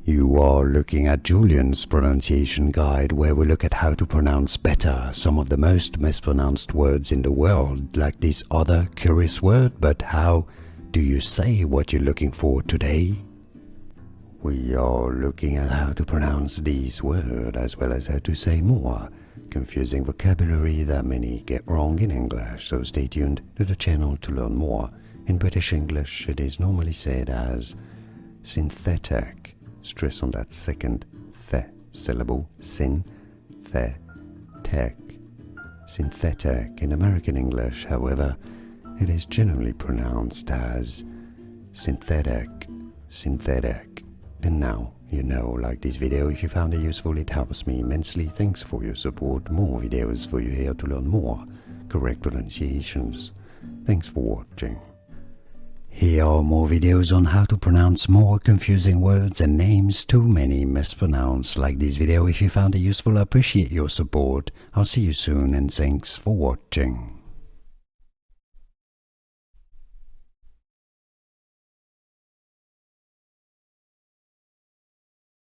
You are looking at Julian's pronunciation guide, where we look at how to pronounce better some of the most mispronounced words in the world, like this other curious word. But how do you say what you're looking for today? We are looking at how to pronounce these words, as well as how to say more confusing vocabulary that many get wrong in English, so stay tuned to the channel to learn more. In British English, it is normally said as synthetic. Stress on that second th syllable, synthetic. Synthetic. In American English, however, it is generally pronounced as synthetic, synthetic. And now you know. Like this video, if you found it useful, it helps me immensely. Thanks for your support. More videos for you here to learn more correct pronunciations. Thanks for watching. Here are more videos on how to pronounce more confusing words and names too many mispronounced. Like this video if you found it useful. I appreciate your support. I'll see you soon and thanks for watching.